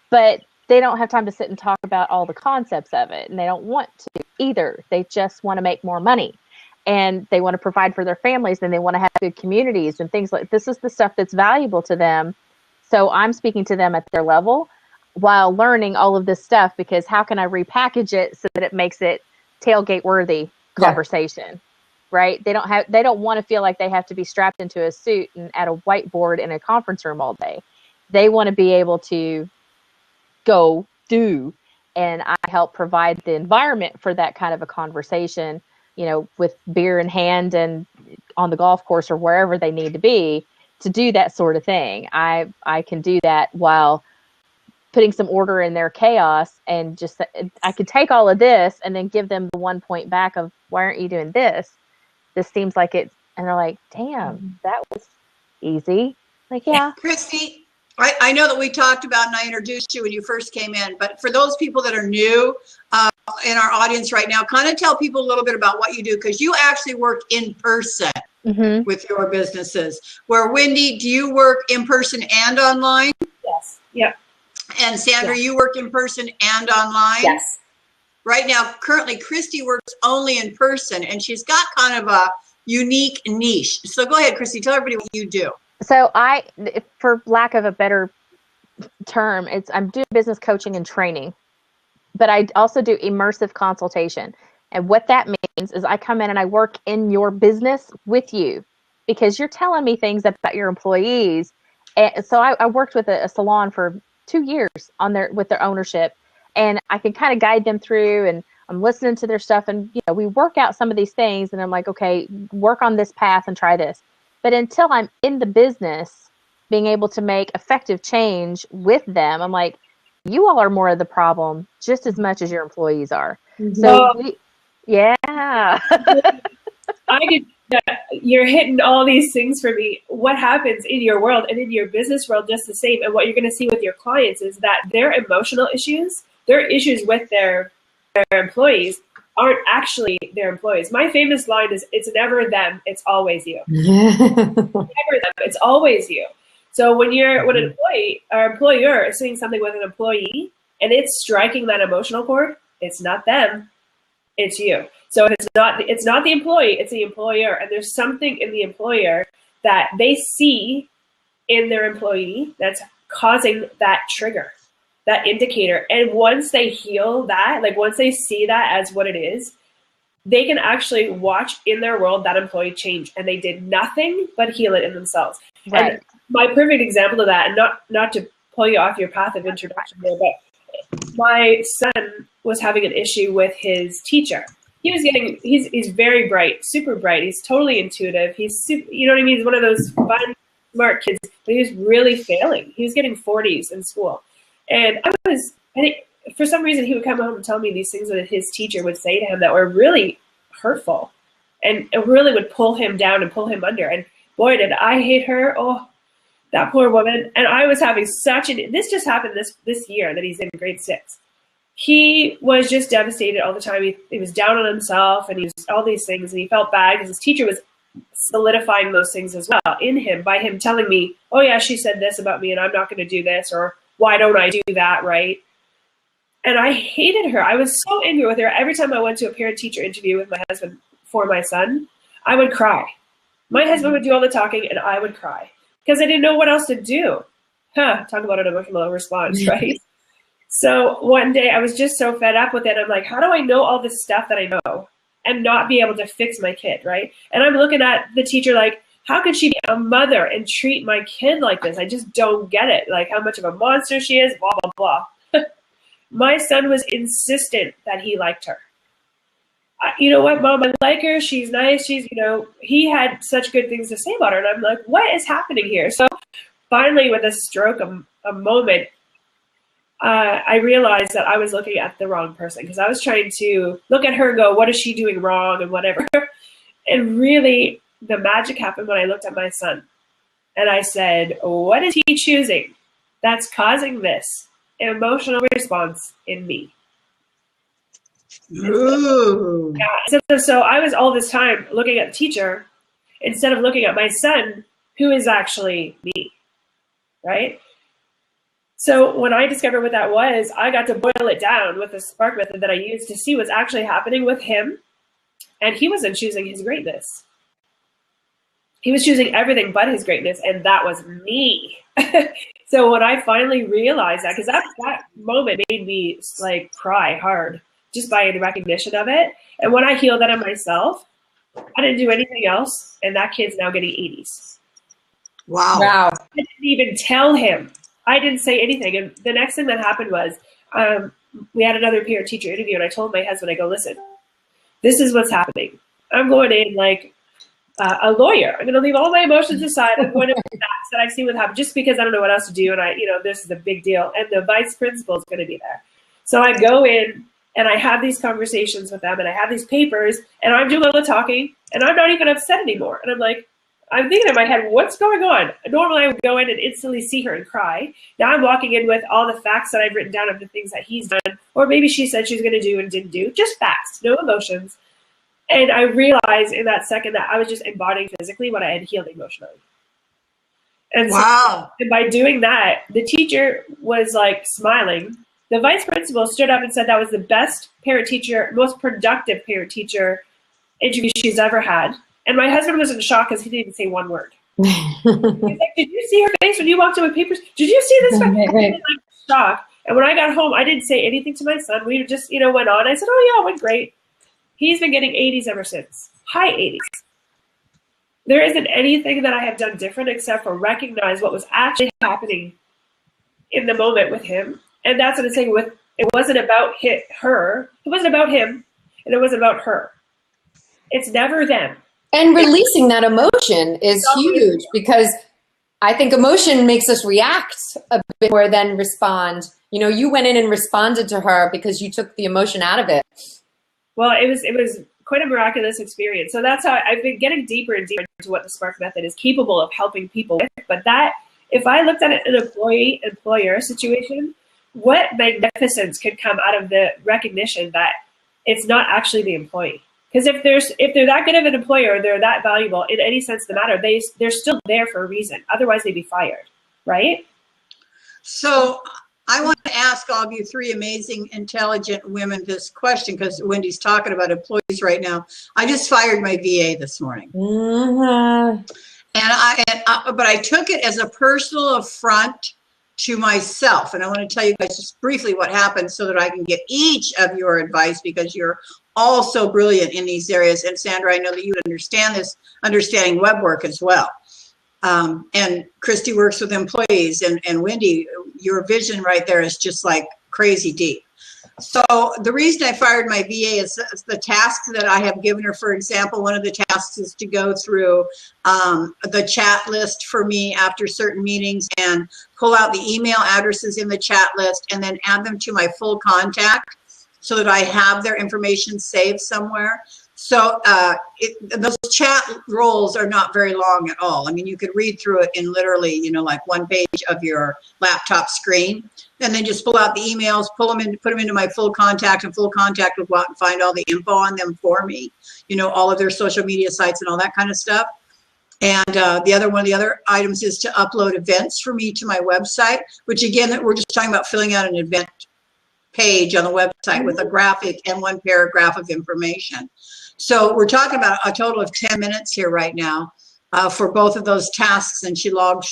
but they don't have time to sit and talk about all the concepts of it, and they don't want to either. They just want to make more money, and they want to provide for their families, and they want to have good communities and things like this. Is the stuff that's valuable to them. So I'm speaking to them at their level while learning all of this stuff, because how can I repackage it so that it makes it tailgate worthy conversation, right? They don't want to feel like they have to be strapped into a suit and at a whiteboard in a conference room all day. They want to be able to go do, and I help provide the environment for that kind of a conversation, you know, with beer in hand and on the golf course or wherever they need to be to do that sort of thing. I can do that while putting some order in their chaos, and just, I could take all of this and then give them the 1 point back of, why aren't you doing this? This seems like it. And they're like, damn, that was easy. Like, yeah.
Christy, I know that we talked about, and I introduced you when you first came in, but for those people that are new in our audience right now, kind of tell people a little bit about what you do, because you actually work in person. With your businesses. Where, Wendy, do you work in person and online?
Yes. Yep.
And Sandra, you work in person and online?
Yes.
Right now, currently, Christy works only in person, and she's got kind of a unique niche. So go ahead, Christy, tell everybody what you do.
So for lack of a better term, I'm doing business coaching and training, but I also do immersive consultation. And what that means is I come in and I work in your business with you, because you're telling me things about your employees. And so I worked with a salon for 2 years with their ownership, and I can kind of guide them through, and I'm listening to their stuff, and we work out some of these things, and I'm like, okay, work on this path and try this. But until I'm in the business, being able to make effective change with them, I'm like, you all are more of the problem just as much as your employees are. So yeah.
I did that. You're hitting all these things for me. What happens in your world and in your business world just the same, and what you're going to see with your clients is that their emotional issues, their issues with their employees aren't actually their employees. My famous line is, it's never them, it's always you. Never them, it's always you. So when an employee or employer is doing something with an employee and it's striking that emotional chord, it's not them, it's you. So if it's not the employee, it's the employer. And there's something in the employer that they see in their employee that's causing that trigger, that indicator. And once they heal that, like once they see that as what it is, they can actually watch in their world that employee change, and they did nothing but heal it in themselves.
Right.
And my perfect example of that, and not to pull you off your path of introduction there, but my son was having an issue with his teacher. He's very bright, super bright. He's totally intuitive. He's super, you know what I mean? He's one of those fun, smart kids, but he was really failing. He was getting 40s in school. And I think for some reason he would come home and tell me these things that his teacher would say to him that were really hurtful, and it really would pull him down and pull him under. And boy, did I hate her. Oh, that poor woman. And I was having this just happened this year that he's in grade 6. He was just devastated all the time. He was down on himself, and he was all these things, and he felt bad because his teacher was solidifying those things as well in him by him telling me, oh yeah, she said this about me and I'm not going to do this, or why don't I do that, right? And I hated her. I was so angry with her. Every time I went to a parent-teacher interview with my husband for my son, I would cry. My husband would do all the talking, and I would cry because I didn't know what else to do. Talk about an emotional response, right? So one day I was just so fed up with it. I'm like, how do I know all this stuff that I know and not be able to fix my kid, right? And I'm looking at the teacher like, how could she be a mother and treat my kid like this? I just don't get it. Like how much of a monster she is, blah, blah, blah. My son was insistent that he liked her. You know what, Mom, I like her. She's nice. He had such good things to say about her. And I'm like, what is happening here? So finally, with a stroke, a moment, I realized that I was looking at the wrong person, because I was trying to look at her and go, what is she doing wrong and whatever. And really, the magic happened when I looked at my son. And I said, what is he choosing that's causing this emotional response in me?
Ooh.
So I was all this time looking at the teacher instead of looking at my son, who is actually me, right? So when I discovered what that was, I got to boil it down with the spark method that I used to see what's actually happening with him. And he wasn't choosing his greatness. He was choosing everything but his greatness, and that was me. So when I finally realized that, because that moment made me like cry hard just by the recognition of it. And when I healed that in myself, I didn't do anything else, and that kid's now getting 80s.
Wow.
I didn't even tell him. I didn't say anything. And the next thing that happened was we had another parent-teacher interview, and I told my husband, I go, listen, this is what's happening. I'm going in like a lawyer. I'm going to leave all my emotions aside. I'm going to do that I've seen what happened just because I don't know what else to do. And this is a big deal. And the vice principal is going to be there. So I go in and I have these conversations with them, and I have these papers, and I'm doing all the talking, and I'm not even upset anymore. And I'm like, I'm thinking in my head, what's going on? Normally I would go in and instantly see her and cry. Now I'm walking in with all the facts that I've written down of the things that he's done, or maybe she said she's going to do and didn't do. Just facts, no emotions. And I realized in that second that I was just embodying physically what I had healed emotionally. And
wow.
So, and by doing that, the teacher was like smiling. The vice principal stood up and said that was the best parent-teacher, most productive parent-teacher interview she's ever had. And my husband was in shock because he didn't even say one word. He's like, did you see her face when you walked in with papers? Did you see this? Right. Shock. And when I got home, I didn't say anything to my son. We just, went on. I said, oh yeah, it went great. He's been getting 80s ever since. High 80s. There isn't anything that I have done different except for recognize what was actually happening in the moment with him. And that's what I'm saying with, it wasn't about her. It wasn't about him. And it wasn't about her. It's never them.
And releasing that emotion is huge, because I think emotion makes us react a bit more than respond. You went in and responded to her because you took the emotion out of it.
Well, it was quite a miraculous experience. So that's how I've been getting deeper and deeper into what the Spark Method is capable of helping people with. But that, if I looked at it an employee-employer situation, what magnificence could come out of the recognition that it's not actually the employee? Because if they're that good of an employer, or they're that valuable in any sense of the matter, they're still there for a reason. Otherwise, they'd be fired, right?
So I want to ask all of you three amazing, intelligent women this question, because Wendy's talking about employees right now. I just fired my VA this morning.
Mm-hmm.
But I took it as a personal affront to myself. And I want to tell you guys just briefly what happened so that I can get each of your advice, because you're all so brilliant in these areas. And Sandra, I know that you understand this, understanding web work as well. And Christy works with employees, and Wendy, your vision right there is just like crazy deep. So the reason I fired my VA is the task that I have given her. For example, one of the tasks is to go through the chat list for me after certain meetings and pull out the email addresses in the chat list and then add them to my full contact so that I have their information saved somewhere. So those chat roles are not very long at all. I mean, you could read through it in literally, you know, like one page of your laptop screen, and then just pull out the emails, pull them in, put them into my full contact, and full contact will go out and find all the info on them for me, you know, all of their social media sites and all that kind of stuff. And one of the other items is to upload events for me to my website, which again, we're just talking about filling out an event page on the website with a graphic and one paragraph of information. So we're talking about a total of 10 minutes here right now for both of those tasks, and she logged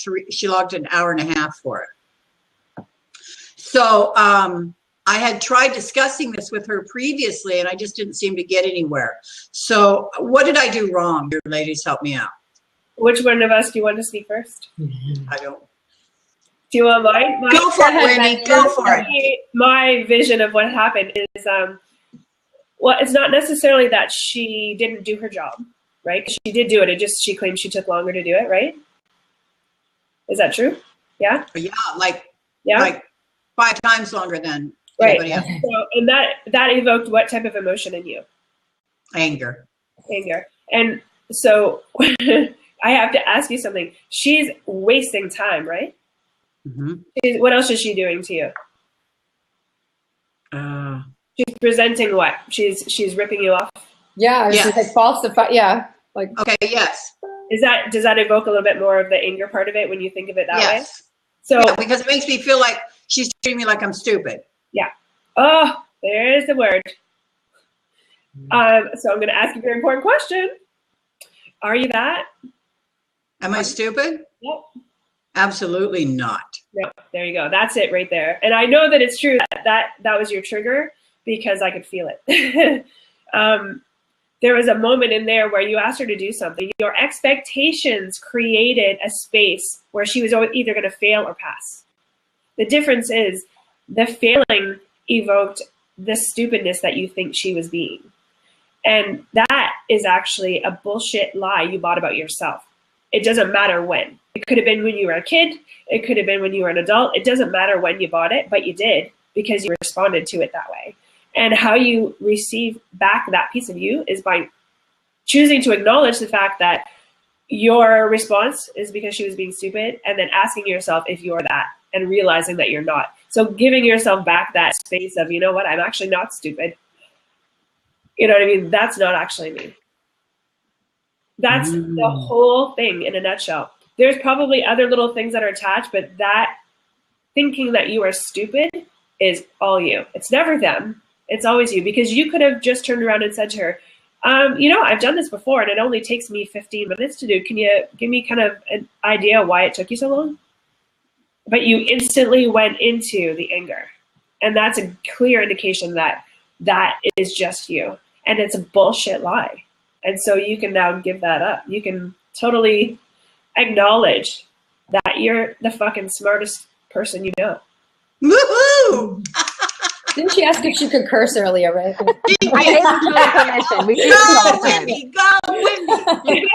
an hour and a half for it. So I had tried discussing this with her previously, and I just didn't seem to get anywhere. So what did I do wrong? Your ladies, help me out.
Which one of us do you want to speak first?
I don't.
Do you want mine?
Go for it, Wendy. Go for it.
My vision of what happened is, well, it's not necessarily that she didn't do her job, right? She did do it. It just, she claimed she took longer to do it, right? Is that true? Yeah?
Yeah, like 5 times longer than anybody else.
So, and that evoked what type of emotion in you?
Anger.
And so I have to ask you something. She's wasting time, right?
Mm-hmm.
What else is she doing to you? She's presenting what? She's ripping you off?
Yeah,
yes.
She's like falsify. Yeah. Like,
okay, yes.
Does that evoke a little bit more of the anger part of it when you think of it that way? So
yeah, because it makes me feel like she's treating me like I'm stupid.
Yeah. Oh, there's the word. So I'm going to ask you a very important question. Are you that?
Am I stupid?
Yep.
Absolutely not.
No, there you go. That's it right there. And I know that it's true that was your trigger because I could feel it. There was a moment in there where you asked her to do something. Your expectations created a space where she was either going to fail or pass. The difference is the failing evoked the stupidness that you think she was being. And that is actually a bullshit lie you bought about yourself. It doesn't matter when. It could have been when you were a kid. It could have been when you were an adult. It doesn't matter when you bought it, but you did because you responded to it that way. And how you receive back that piece of you is by choosing to acknowledge the fact that your response is because she was being stupid, and then asking yourself if you're that and realizing that you're not. So giving yourself back that space of, you know what, I'm actually not stupid. You know what I mean? That's not actually me. That's the whole thing in a nutshell. There's probably other little things that are attached, but that thinking that you are stupid is all you. It's never them. It's always you, because you could have just turned around and said to her, you know, I've done this before and it only takes me 15 minutes to do. Can you give me kind of an idea why it took you so long? But you instantly went into the anger. And that's a clear indication that that is just you. And it's a bullshit lie. And so you can now give that up. You can totally acknowledge that you're the fucking smartest person you know.
Woohoo!
Didn't she ask if she could curse earlier, right?
I gave her permission. We keep
Go, Wendy! Go, Wendy!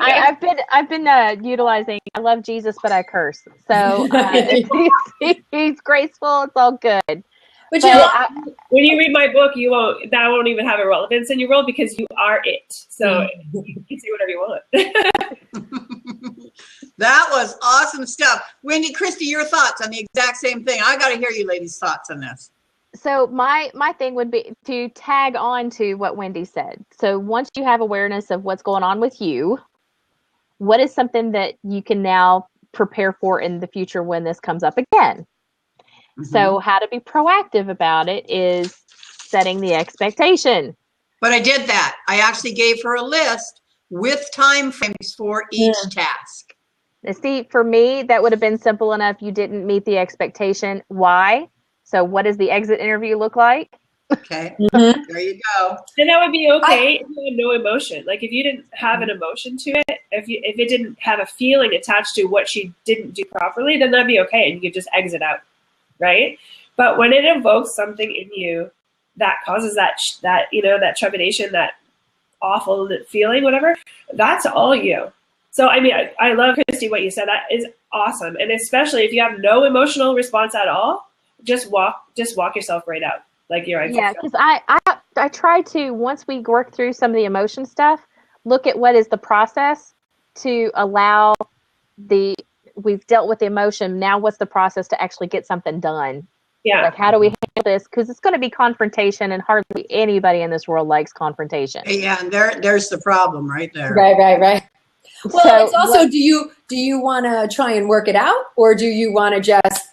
I've been utilizing. I love Jesus, but I curse. So he's graceful. It's all good.
But you know,
when you read my book, that won't even have a relevance in your world because you are it. So you can say whatever you want.
That was awesome stuff. Wendy, Christy, your thoughts on the exact same thing. I got to hear you ladies' thoughts on this.
So my thing would be to tag on to what Wendy said. So once you have awareness of what's going on with you, what is something that you can now prepare for in the future when this comes up again? Mm-hmm. So how to be proactive about it is setting the expectation.
But I did that. I actually gave her a list with time frames for each task.
Now, see, for me, that would have been simple enough. You didn't meet the expectation. Why? So what does the exit interview look like?
Okay,
Mhm.
there you go.
And that would be okay if you had no emotion. Like if you didn't have an emotion to it, if it didn't have a feeling attached to what she didn't do properly, then that'd be okay, and you could just exit out, right? But when it evokes something in you that causes that that trepidation, that awful feeling, whatever, that's all you. So I mean, I love, Christy, what you said. That is awesome, and especially if you have no emotional response at all, just walk yourself right out. Like you're right.
Yeah, because I try to, once we work through some of the emotion stuff, look at what is the process to allow we've dealt with the emotion. Now what's the process to actually get something done?
Yeah.
Like how do we handle this? Because it's going to be confrontation, and hardly anybody in this world likes confrontation.
Yeah, and there's the problem right there.
Right. Well,
So
it's also, do you want to try and work it out, or do you want to just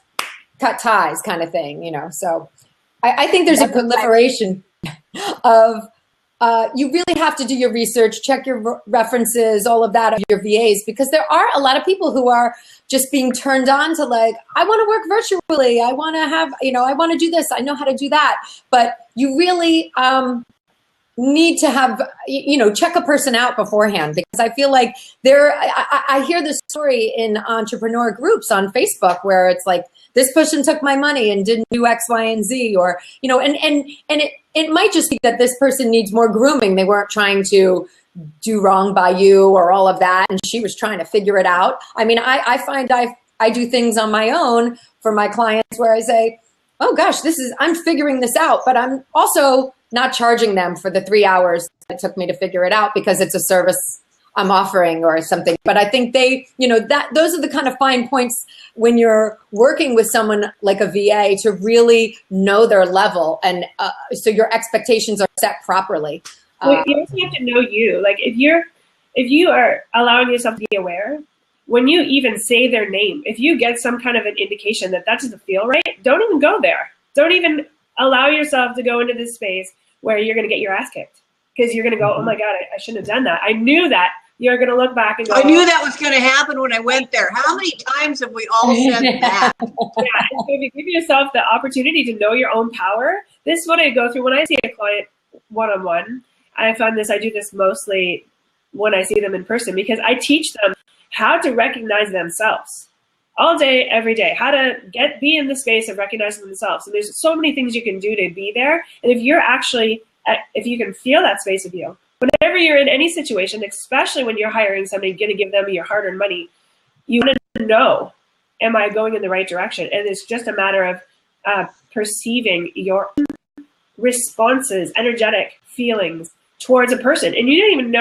cut ties, kind of thing? So I think there's a proliferation of. You really have to do your research, check your references, all of that of your VAs, because there are a lot of people who are just being turned on to, like, I want to work virtually. I want to have, I want to do this. I know how to do that. But you really need to have, check a person out beforehand, because I feel like I hear this story in entrepreneur groups on Facebook where it's like, this person took my money and didn't do X, Y, and Z, or, and it might just be that this person needs more grooming. They weren't trying to do wrong by you or all of that, and she was trying to figure it out. I mean, I find I do things on my own for my clients where I say, oh gosh, I'm figuring this out, but I'm also not charging them for the 3 hours it took me to figure it out, because it's a service I'm offering or something. But I think those are the kind of fine points when you're working with someone like a VA, to really know their level, and so your expectations are set properly.
Well, you also have to know you. Like if you are allowing yourself to be aware, when you even say their name, if you get some kind of an indication that doesn't feel right, don't even go there. Don't even allow yourself to go into this space where you're going to get your ass kicked, because you're going to go, oh my God, I shouldn't have done that. I knew that. You're going to look back and go,
I knew that was going to happen when I went there. How many times have we all said that?
Yeah, and so if you give yourself the opportunity to know your own power, this is what I go through when I see a client one-on-one. I do this mostly when I see them in person, because I teach them how to recognize themselves all day, every day, how to be in the space of recognizing themselves. And there's so many things you can do to be there. And if you can feel that space of you, whenever you're in any situation, especially when you're hiring somebody, going to give them your hard-earned money, you want to know, am I going in the right direction? And it's just a matter of perceiving your responses, energetic feelings towards a person. And you didn't even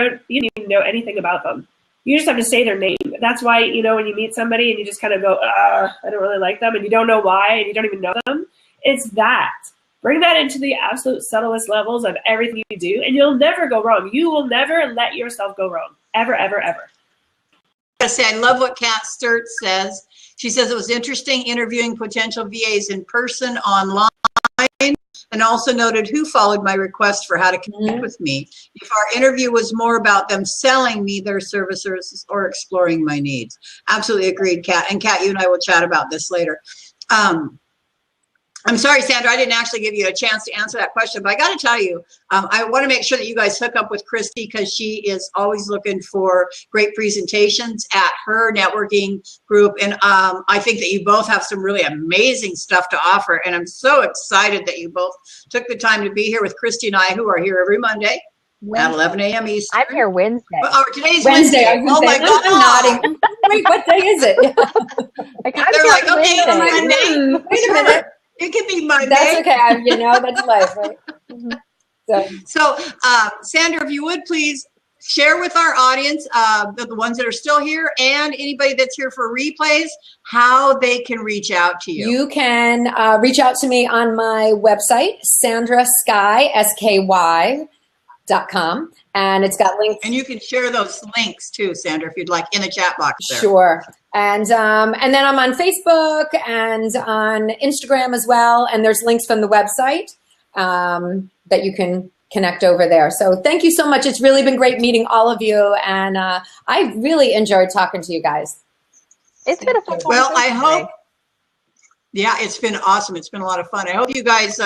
know anything about them. You just have to say their name. That's why, when you meet somebody and you just kind of go, I don't really like them, and you don't know why, and you don't even know them, it's that. Bring that into the absolute subtlest levels of everything you do, and you'll never go wrong. You will never let yourself go wrong. Ever, ever, ever.
I say, I love what Kat Sturt says. She says it was interesting interviewing potential VAs in person, online, and also noted who followed my request for how to connect with me. If our interview was more about them selling me their services or exploring my needs. Absolutely agreed, Kat. And Kat, you and I will chat about this later. I'm sorry, Sandra, I didn't actually give you a chance to answer that question, but I got to tell you, I want to make sure that you guys hook up with Christy, because she is always looking for great presentations at her networking group. And I think that you both have some really amazing stuff to offer. And I'm so excited that you both took the time to be here with Christy and I, who are here every Monday at 11 a.m. Eastern.
I'm here Wednesday.
Today's Wednesday.
Oh my God. I'm nodding. Wait, what day is it?
They're like, okay, Monday.
Wait a minute.
It could be Monday.
That's okay. That's life, right?
So, Sandra, if you would please share with our audience, the ones that are still here and anybody that's here for replays, how they can reach out to you.
You can reach out to me on my website, SandraSky, SKY.com. And it's got links.
And you can share those links too, Sandra, if you'd like, in the chat box there.
Sure. And then I'm on Facebook and on Instagram as well. And there's links from the website that you can connect over there. So thank you so much. It's really been great meeting all of you. And I really enjoyed talking to you guys.
It's been a fun
Well, I hope. Yeah, it's been awesome. It's been a lot of fun. I hope you guys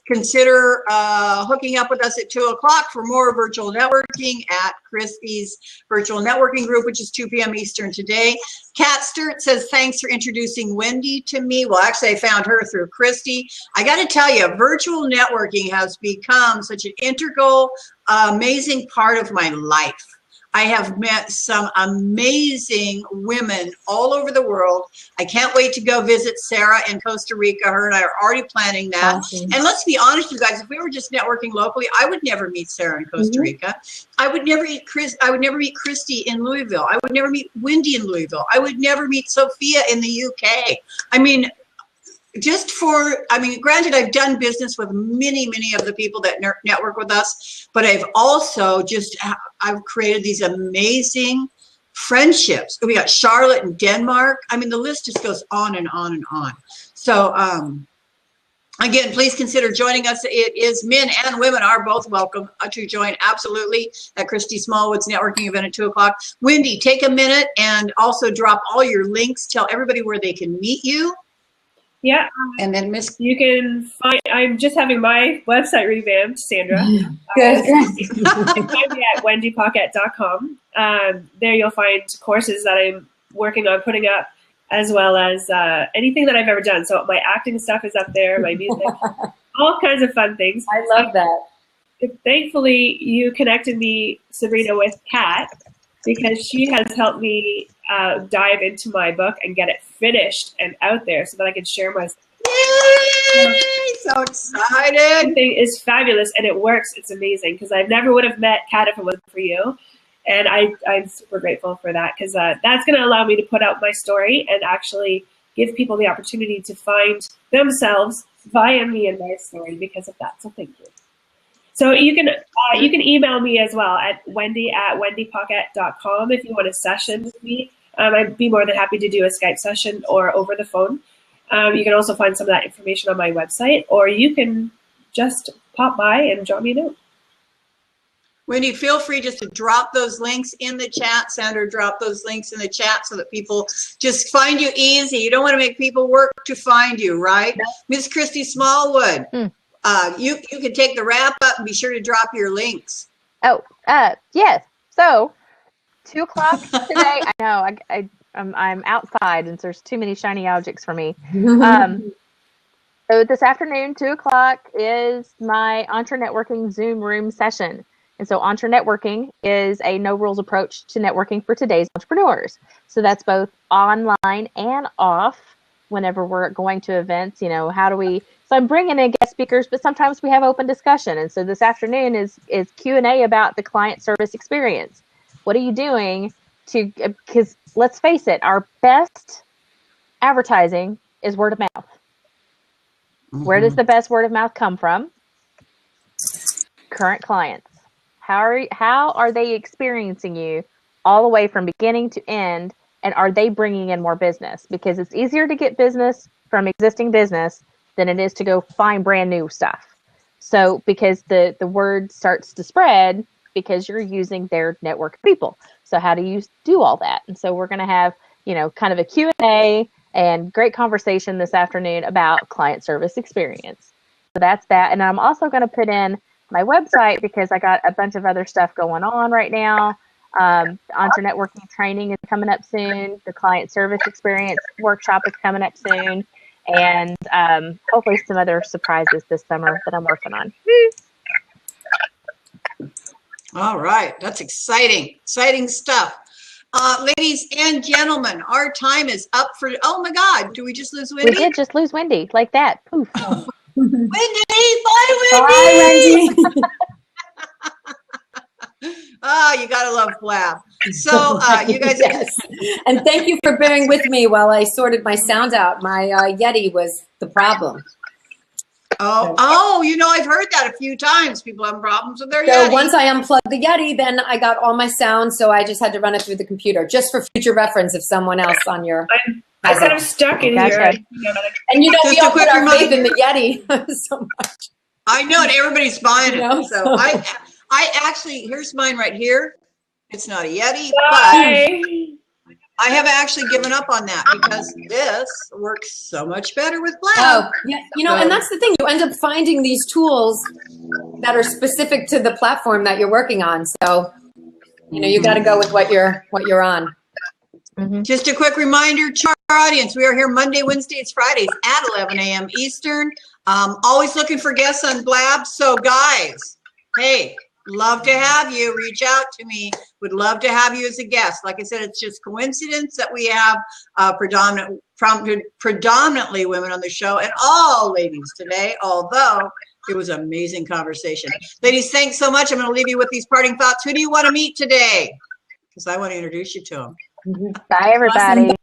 consider hooking up with us at 2 o'clock for more virtual networking at Christy's virtual networking group, which is 2 p.m. Eastern today. Kat Sturt says, thanks for introducing Wendy to me. Well, actually, I found her through Christy. I got to tell you, virtual networking has become such an integral, amazing part of my life. I have met some amazing women all over the world. I can't wait to go visit Sarah in Costa Rica. Her and I are already planning that.
Awesome.
And let's be honest, you guys, if we were just networking locally, I would never meet Sarah in Costa Rica. I would never meet Christy in Louisville. I would never meet Wendy in Louisville. I would never meet Sophia in the UK. I mean, granted, I've done business with many of the people that network with us, but I've also I've created these amazing friendships. We got Charlotte in Denmark. I mean, the list just goes on and on and on. So, again, please consider joining us. It is men and women are both welcome to join, absolutely, at Christy Smallwood's networking event at 2 o'clock. Wendy, take a minute and also drop all your links. Tell everybody where they can meet you.
Yeah.
And then Miss,
you can find, I'm just having my website revamped, Sandra.
Good.
You can find me at wendypocket.com. There you'll find courses that I'm working on putting up, as well as anything that I've ever done. So my acting stuff is up there, my music, all kinds of fun things.
I love that.
Thankfully, you connected me, Sabrina, with Kat, because she has helped me dive into my book and get it finished and out there so that I can share my.
Yay! So excited!
Everything is fabulous and it works. It's amazing because I never would have met Kat if it wasn't for you, and I'm super grateful for that because that's going to allow me to put out my story and actually give people the opportunity to find themselves via me and my story because of that. So thank you. So you can email me as well at wendy@wendypocket.com if you want a session with me. I'd be more than happy to do a Skype session or over the phone. You can also find some of that information on my website, or you can just pop by and drop me a note.
Wendy, feel free just to drop those links in the chat. Sandra, drop those links in the chat so that people just find you easy. You don't want to make people work to find you, right? Miss Christy Smallwood. You can take the wrap up and be sure to drop your links.
Oh, yes. So 2 o'clock today. I know I'm outside and there's too many shiny objects for me. So this afternoon, 2 o'clock is my Entre Networking Zoom room session. And so Entre Networking is a no rules approach to networking for today's entrepreneurs. So that's both online and off. Whenever we're going to events, how do we? So I'm bringing in guest speakers, but sometimes we have open discussion. And so this afternoon is Q&A about the client service experience. What are you doing because let's face it, our best advertising is word of mouth. Mm-hmm. Where does the best word of mouth come from? Current clients. How are they experiencing you all the way from beginning to end? And are they bringing in more business? Because it's easier to get business from existing business than it is to go find brand new stuff. So because the word starts to spread because you're using their network of people. So how do you do all that? And so we're going to have, kind of a Q&A and great conversation this afternoon about client service experience. So that's that. And I'm also going to put in my website because I got a bunch of other stuff going on right now. Entre Networking training is coming up soon. The client service experience workshop is coming up soon. And hopefully some other surprises this summer that I'm working on.
All right. That's exciting. Exciting stuff. Ladies and gentlemen, our time is up for, oh my God, do we just lose Wendy?
We did just lose Wendy, like that. Poof.
Wendy, bye
Bye,
Wendy.
Wendy.
Oh, you gotta love Blab. So you guys,
yes. And thank you for bearing with me while I sorted my sound out. My Yeti was the problem.
I've heard that a few times. People have problems with their Yeti.
So once I unplugged the Yeti, then I got all my sound, so I just had to run it through the computer, just for future reference if someone else on your...
I'm kind of stuck in here.
And we all put our faith in the Yeti so much.
I know, and everybody's buying it. So I actually, here's mine right here. It's not a Yeti, but I have actually given up on that because this works so much better with Blab.
Oh, yeah, you know, and that's the thing. You end up finding these tools that are specific to the platform that you're working on. So, you know, you got to go with what you're on.
Just a quick reminder to our audience, we are here Monday, Wednesdays, Fridays at 11 a.m. Eastern. Always looking for guests on Blab. So guys, hey, love to have you. Reach out to me. Would love to have you as a guest. Like I said, it's just coincidence that we have predominantly women on the show and all ladies today, although it was an amazing conversation. Ladies, thanks so much. I'm going to leave you with these parting thoughts. Who do you want to meet today? Because I want to introduce you to them.
Bye, everybody.
Awesome.